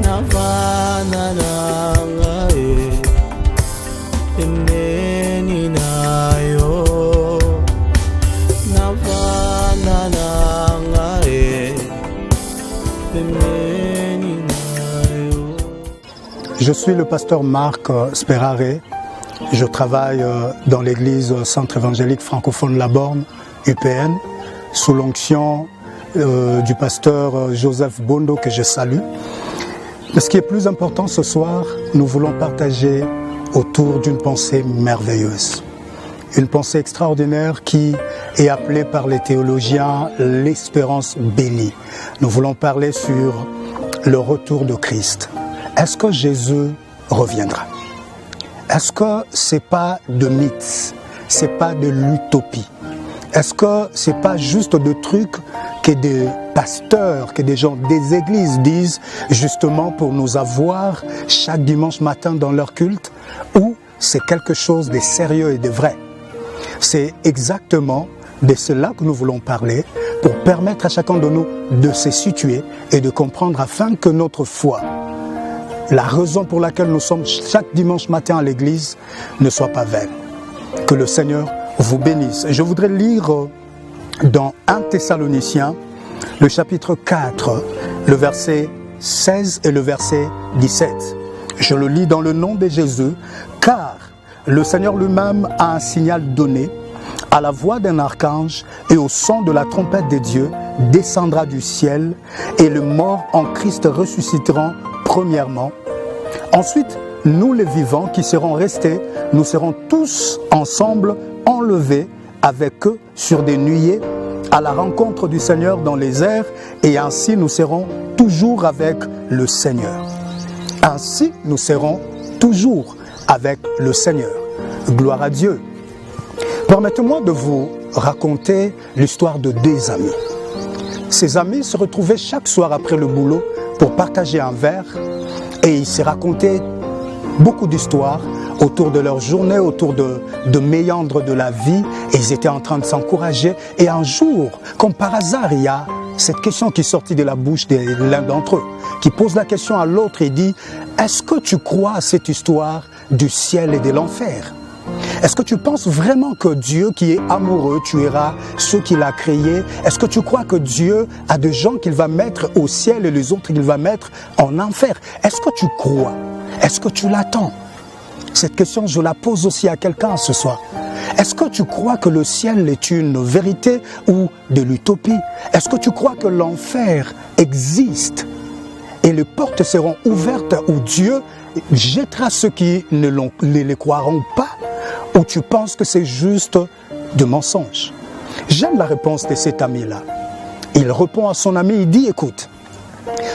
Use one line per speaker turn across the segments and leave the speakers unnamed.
Navana nangae Neni nayo Navana nangae Neni nayo.
Je suis le pasteur Marc Sperare. Je travaille dans l'église Centre évangélique francophone La Borne, UPN, sous l'onction du pasteur Joseph Bondo que je salue. Mais ce qui est plus important ce soir, nous voulons partager autour d'une pensée merveilleuse. Une pensée extraordinaire qui est appelée par les théologiens l'espérance bénie. Nous voulons parler sur le retour de Christ. Est-ce que Jésus reviendra? Est-ce que c'est pas de mythes, c'est pas de l'utopie? Est-ce que c'est pas juste de trucs que des pasteurs, que des gens des églises disent justement pour nous avoir chaque dimanche matin dans leur culte, ou c'est quelque chose de sérieux et de vrai? C'est exactement de cela que nous voulons parler pour permettre à chacun de nous de se situer et de comprendre afin que notre foi, la raison pour laquelle nous sommes chaque dimanche matin à l'église, ne soit pas vaine. Que le Seigneur vous bénisse. Je voudrais lire dans 1 Thessaloniciens, le chapitre 4, le verset 16 et le verset 17. Je le lis dans le nom de Jésus, car le Seigneur lui-même a un signal donné, à la voix d'un archange et au son de la trompette de Dieu, descendra du ciel, et les morts en Christ ressusciteront premièrement. Ensuite, nous les vivants qui serons restés, nous serons tous ensemble enlevés avec eux sur des nuées à la rencontre du Seigneur dans les airs, et ainsi nous serons toujours avec le Seigneur. Ainsi nous serons toujours avec le Seigneur. Gloire à Dieu. Permettez-moi de vous raconter l'histoire de deux amis. Ces amis se retrouvaient chaque soir après le boulot pour partager un verre, et ils se racontaient beaucoup d'histoires autour de leur journée, autour de méandres de la vie, et ils étaient en train de s'encourager. Et un jour, comme par hasard, il y a cette question qui sortit de la bouche de l'un d'entre eux, qui pose la question à l'autre et dit: est-ce que tu crois à cette histoire du ciel et de l'enfer? Est-ce que tu penses vraiment que Dieu qui est amoureux tuera ceux qu'il a créés? Est-ce que tu crois que Dieu a des gens qu'il va mettre au ciel et les autres qu'il va mettre en enfer? Est-ce que tu crois? Est-ce que tu l'attends? Cette question, je la pose aussi à quelqu'un ce soir. Est-ce que tu crois que le ciel est une vérité ou de l'utopie? Est-ce que tu crois que l'enfer existe et les portes seront ouvertes où Dieu jettera ceux qui ne les croiront pas? Ou tu penses que c'est juste de mensonges? J'aime la réponse de cet ami-là. Il répond à son ami, il dit: écoute,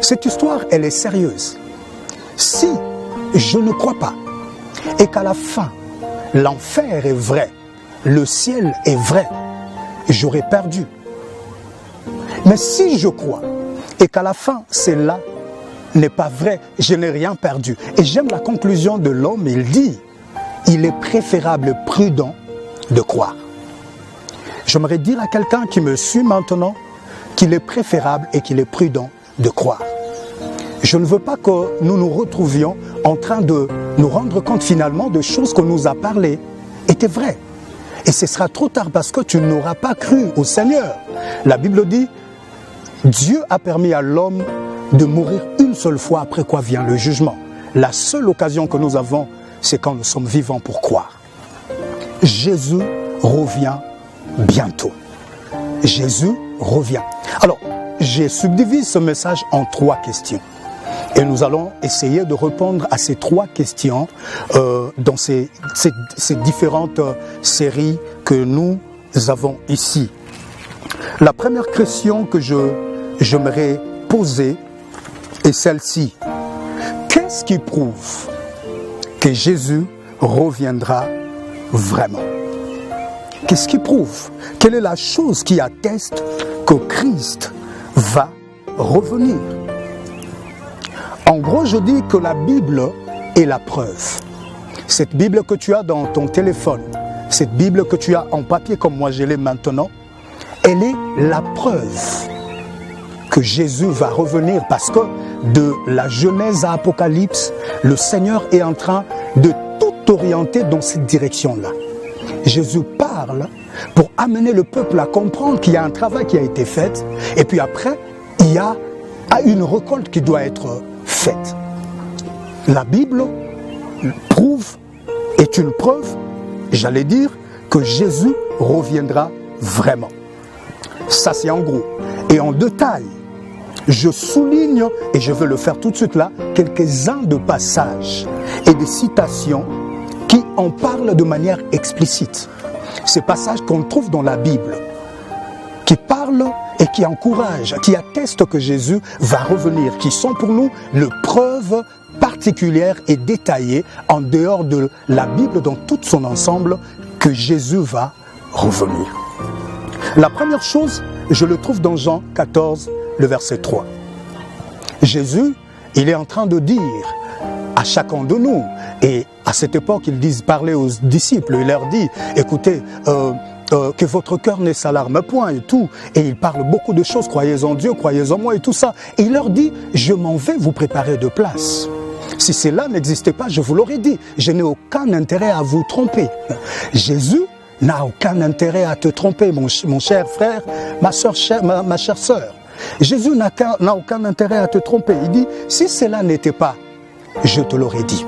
cette histoire, elle est sérieuse. Si je ne crois pas et qu'à la fin, l'enfer est vrai, le ciel est vrai, j'aurais perdu. Mais si je crois et qu'à la fin, cela n'est pas vrai, je n'ai rien perdu. Et j'aime la conclusion de l'homme, il dit: il est préférable, prudent de croire. J'aimerais dire à quelqu'un qui me suit maintenant qu'il est préférable et qu'il est prudent de croire. Je ne veux pas que nous nous retrouvions en train de nous rendre compte finalement de choses qu'on nous a parlé étaient vraies. Et ce sera trop tard parce que tu n'auras pas cru au Seigneur. La Bible dit: Dieu a permis à l'homme de mourir une seule fois, après quoi vient le jugement. La seule occasion que nous avons, c'est quand nous sommes vivants pour croire. Jésus revient bientôt. Jésus revient. Alors, j'ai subdivisé ce message en 3 questions. Et nous allons essayer de répondre à ces 3 questions dans ces différentes séries que nous avons ici. La première question que j'aimerais poser est celle-ci. Qu'est-ce qui prouve que Jésus reviendra vraiment? Qu'est-ce qui prouve? Quelle est la chose qui atteste que Christ va revenir? En gros, je dis que la Bible est la preuve. Cette Bible que tu as dans ton téléphone, cette Bible que tu as en papier comme moi je l'ai maintenant, elle est la preuve que Jésus va revenir, parce que de la Genèse à Apocalypse, le Seigneur est en train de tout orienter dans cette direction-là. Jésus parle pour amener le peuple à comprendre qu'il y a un travail qui a été fait, et puis après, il y a une récolte qui doit être faite. La Bible est une preuve, j'allais dire, que Jésus reviendra vraiment. Ça, c'est en gros. Et en détail, je souligne, et je veux le faire tout de suite là, quelques-uns de passages et des citations qui en parlent de manière explicite. Ces passages qu'on trouve dans la Bible, qui parlent et qui encouragent, qui attestent que Jésus va revenir, qui sont pour nous les preuves particulières et détaillées en dehors de la Bible dans tout son ensemble que Jésus va revenir. La première chose, je le trouve dans Jean 14, le verset 3. Jésus, il est en train de dire à chacun de nous, et à cette époque, il parlait aux disciples, il leur dit, écoutez, que votre cœur ne s'alarme point et tout, et il parle beaucoup de choses, croyez en Dieu, croyez en moi et tout ça, et il leur dit, je m'en vais vous préparer de place. Si cela n'existait pas, je vous l'aurais dit, je n'ai aucun intérêt à vous tromper. Jésus n'a aucun intérêt à te tromper, mon cher frère, ma chère sœur. Jésus n'a aucun intérêt à te tromper. Il dit, si cela n'était pas, je te l'aurais dit.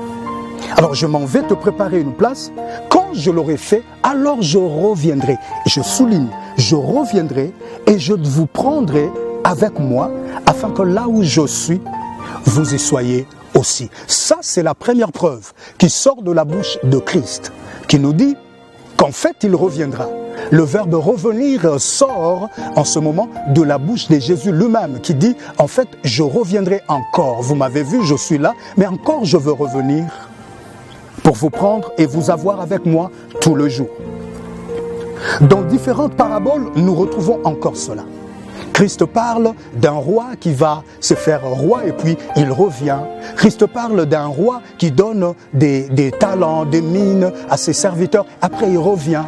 Alors je m'en vais te préparer une place. Quand je l'aurai fait, alors je reviendrai. Je souligne, je reviendrai et je vous prendrai avec moi afin que là où je suis, vous y soyez aussi. Ça, c'est la première preuve qui sort de la bouche de Christ, qui nous dit qu'en fait, il reviendra. Le verbe revenir sort en ce moment de la bouche de Jésus lui-même qui dit, en fait, je reviendrai encore. Vous m'avez vu, je suis là, mais encore je veux revenir pour vous prendre et vous avoir avec moi tout le jour. Dans différentes paraboles, nous retrouvons encore cela. Christ parle d'un roi qui va se faire roi et puis il revient. Christ parle d'un roi qui donne des talents, des mines à ses serviteurs. Après, il revient.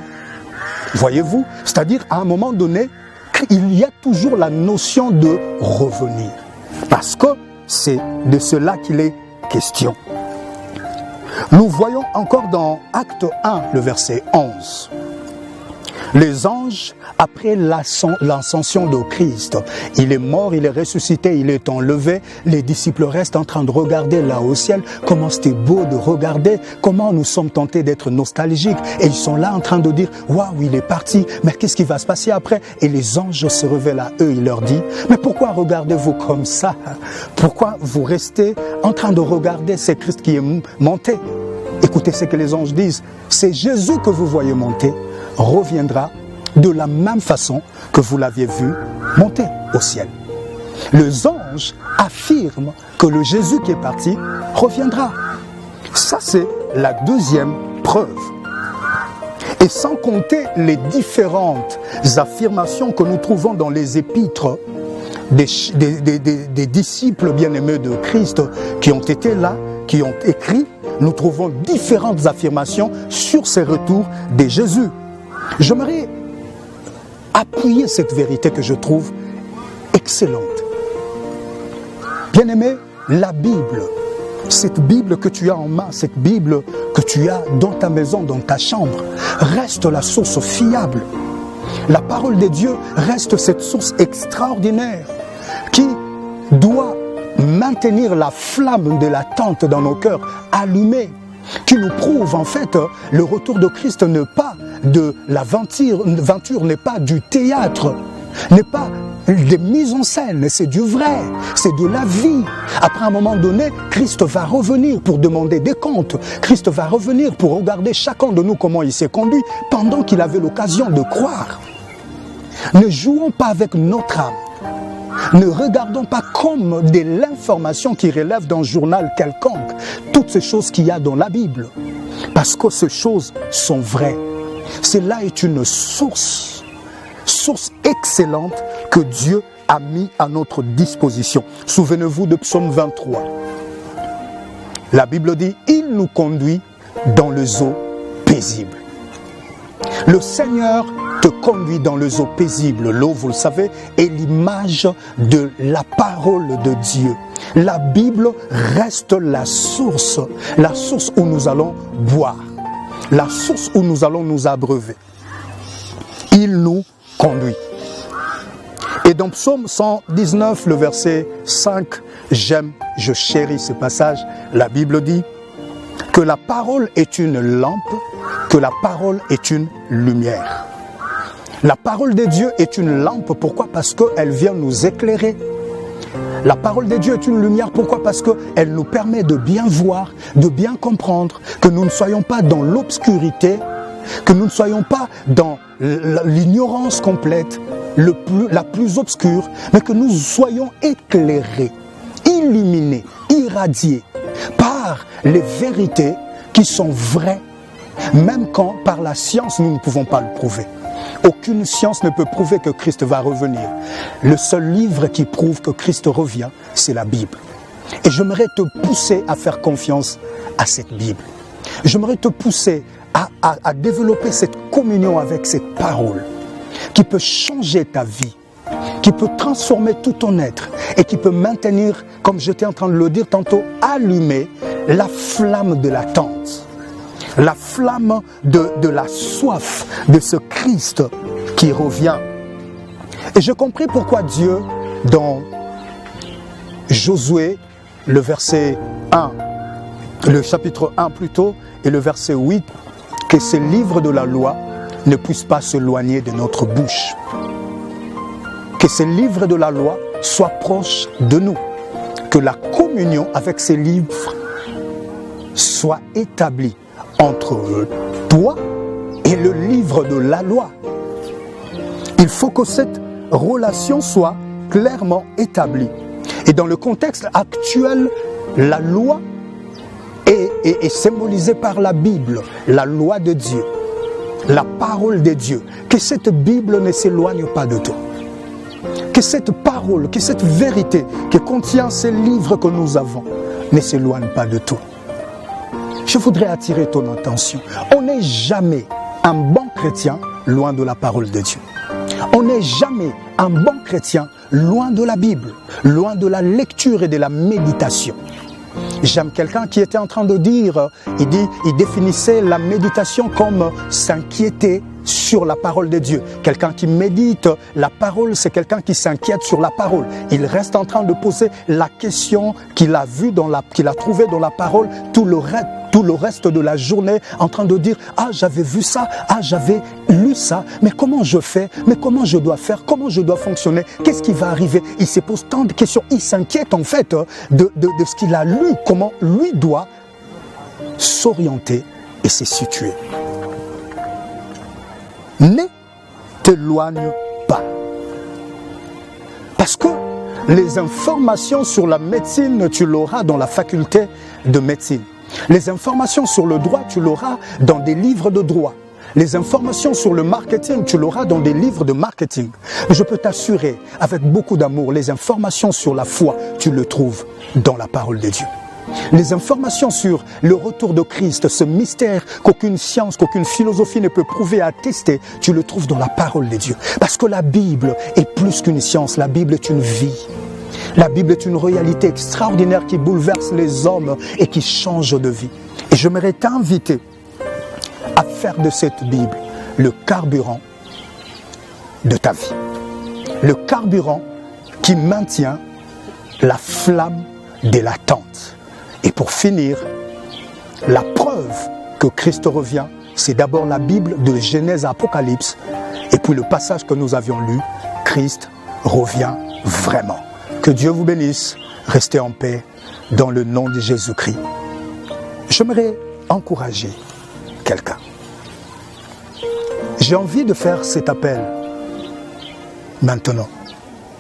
Voyez-vous? C'est-à-dire, à un moment donné, il y a toujours la notion de revenir. Parce que c'est de cela qu'il est question. Nous voyons encore dans Acte 1, le verset 11. Les anges, après l'ascension de Christ, il est mort, il est ressuscité, il est enlevé. Les disciples restent en train de regarder là au ciel. Comment c'était beau de regarder, comment nous sommes tentés d'être nostalgiques. Et ils sont là en train de dire, waouh, il est parti, mais qu'est-ce qui va se passer après? Et les anges se révèlent à eux, il leur dit, mais pourquoi regardez-vous comme ça? Pourquoi vous restez en train de regarder ce Christ qui est monté? Écoutez ce que les anges disent, c'est Jésus que vous voyez monter, reviendra de la même façon que vous l'aviez vu monter au ciel. Les anges affirment que le Jésus qui est parti reviendra. Ça, c'est la deuxième preuve. Et sans compter les différentes affirmations que nous trouvons dans les épîtres des disciples bien-aimés de Christ qui ont été là, qui ont écrit, nous trouvons différentes affirmations sur ces retours de Jésus. J'aimerais appuyer cette vérité que je trouve excellente. Bien-aimé, la Bible, cette Bible que tu as en main, cette Bible que tu as dans ta maison, dans ta chambre, reste la source fiable. La parole de Dieu reste cette source extraordinaire qui doit maintenir la flamme de l'attente dans nos cœurs allumée, qui nous prouve en fait le retour de Christ n'est pas de l'aventure, n'est pas du théâtre, n'est pas des mises en scène, c'est du vrai, c'est de la vie. Après un moment donné, Christ va revenir pour demander des comptes. Christ va revenir pour regarder chacun de nous comment il s'est conduit pendant qu'il avait l'occasion de croire. Ne jouons pas avec notre âme. Ne regardons pas comme de l'information qui relève d'un journal quelconque toutes ces choses qu'il y a dans la Bible. Parce que ces choses sont vraies. Cela est une source excellente que Dieu a mis à notre disposition. Souvenez-vous de Psaume 23. La Bible dit, il nous conduit dans les eaux paisibles. Le Seigneur te conduit dans les eaux paisibles. L'eau, vous le savez, est l'image de la parole de Dieu. La Bible reste la source où nous allons boire, la source où nous allons nous abreuver. Il nous conduit. Et dans Psaume 119, le verset 5, je chéris ce passage, la Bible dit que la parole est une lampe, que la parole est une lumière. La parole de Dieu est une lampe, pourquoi? Parce qu'elle vient nous éclairer. La parole de Dieu est une lumière, pourquoi? Parce qu'elle nous permet de bien voir, de bien comprendre, que nous ne soyons pas dans l'obscurité, que nous ne soyons pas dans l'ignorance complète, la plus obscure, mais que nous soyons éclairés, illuminés, irradiés par les vérités qui sont vraies, même quand par la science nous ne pouvons pas le prouver. Aucune science ne peut prouver que Christ va revenir. Le seul livre qui prouve que Christ revient, c'est la Bible. Et j'aimerais te pousser à faire confiance à cette Bible. J'aimerais te pousser à développer cette communion avec cette parole qui peut changer ta vie, qui peut transformer tout ton être et qui peut maintenir, comme j'étais en train de le dire tantôt, allumer la flamme de l'attente, la flamme de la soif de ce Christ qui revient. Et j'ai compris pourquoi Dieu, dans Josué, le verset 1, le chapitre 1 plutôt, et le verset 8, que ces livres de la loi ne puissent pas s'éloigner de notre bouche. Que ces livres de la loi soient proches de nous. Que la communion avec ces livres soit établie entre toi et le livre de la loi. Il faut que cette relation soit clairement établie. Et dans le contexte actuel, la loi est symbolisée par la Bible, la loi de Dieu, la parole de Dieu. Que cette Bible ne s'éloigne pas de toi. Que cette parole, que cette vérité que contient ces livres que nous avons ne s'éloigne pas de toi. Je voudrais attirer ton attention. On n'est jamais un bon chrétien loin de la parole de Dieu. On n'est jamais un bon chrétien loin de la Bible, loin de la lecture et de la méditation. J'aime quelqu'un qui était en train de dire, il définissait la méditation comme s'inquiéter sur la parole de Dieu. Quelqu'un qui médite la parole, c'est quelqu'un qui s'inquiète sur la parole. Il reste en train de poser la question qu'il a vue qu'il a trouvée dans la parole tout le reste de la journée, en train de dire « Ah, j'avais vu ça, ah, j'avais lu ça, mais comment je fais? Mais comment je dois faire? Comment je dois fonctionner? Qu'est-ce qui va arriver ?» Il se pose tant de questions. Il s'inquiète en fait de ce qu'il a lu, comment lui doit s'orienter et se situer. Ne t'éloigne pas. Parce que les informations sur la médecine, tu l'auras dans la faculté de médecine. Les informations sur le droit, tu l'auras dans des livres de droit. Les informations sur le marketing, tu l'auras dans des livres de marketing. Je peux t'assurer, avec beaucoup d'amour, les informations sur la foi, tu le trouves dans la parole de Dieu. Les informations sur le retour de Christ, ce mystère qu'aucune science, qu'aucune philosophie ne peut prouver, attester, tu le trouves dans la parole de Dieu. Parce que la Bible est plus qu'une science, la Bible est une vie. La Bible est une réalité extraordinaire qui bouleverse les hommes et qui change de vie. Et j'aimerais t'inviter à faire de cette Bible le carburant de ta vie. Le carburant qui maintient la flamme de l'attente. Et pour finir, la preuve que Christ revient, c'est d'abord la Bible de Genèse à Apocalypse. Et puis le passage que nous avions lu, Christ revient vraiment. Que Dieu vous bénisse. Restez en paix dans le nom de Jésus-Christ. J'aimerais encourager quelqu'un. J'ai envie de faire cet appel maintenant.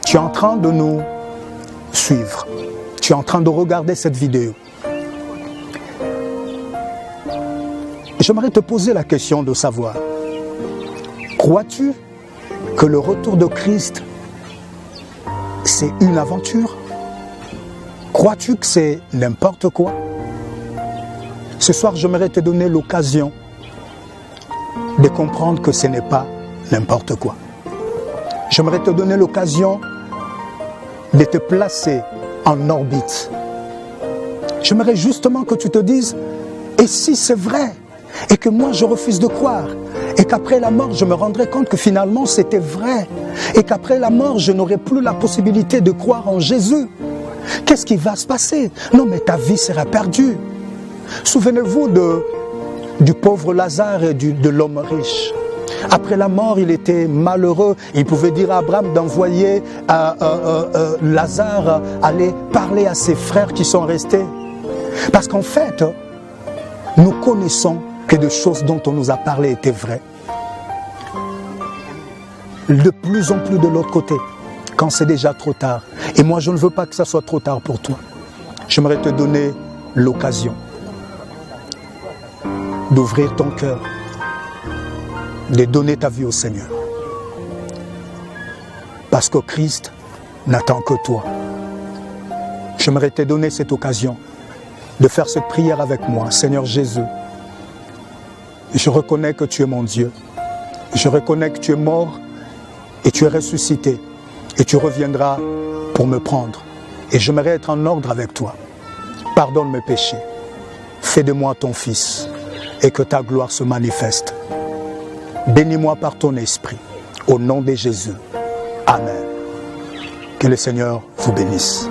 Tu es en train de nous suivre. Tu es en train de regarder cette vidéo. J'aimerais te poser la question de savoir, crois-tu que le retour de Christ, c'est une aventure? Crois-tu que c'est n'importe quoi? Ce soir, j'aimerais te donner l'occasion de comprendre que ce n'est pas n'importe quoi. J'aimerais te donner l'occasion de te placer en orbite. J'aimerais justement que tu te dises, et si c'est vrai, et que moi je refuse de croire, et qu'après la mort je me rendrai compte que finalement c'était vrai, et qu'après la mort je n'aurai plus la possibilité de croire en Jésus, qu'est-ce qui va se passer? Non, mais ta vie sera perdue. Souvenez-vous du pauvre Lazare et de l'homme riche. Après la mort, il était malheureux. Il pouvait dire à Abraham d'envoyer Lazare aller parler à ses frères qui sont restés. Parce qu'en fait, nous connaissons que des choses dont on nous a parlé étaient vraies. De plus en plus de l'autre côté, quand c'est déjà trop tard. Et moi, je ne veux pas que ça soit trop tard pour toi. J'aimerais te donner l'occasion d'ouvrir ton cœur, de donner ta vie au Seigneur. Parce que Christ n'attend que toi. J'aimerais te donner cette occasion de faire cette prière avec moi. Seigneur Jésus, je reconnais que tu es mon Dieu. Je reconnais que tu es mort et tu es ressuscité et tu reviendras pour me prendre. Et j'aimerais être en ordre avec toi. Pardonne mes péchés. Fais de moi ton fils et que ta gloire se manifeste. Bénis-moi par ton esprit. Au nom de Jésus. Amen. Que le Seigneur vous bénisse.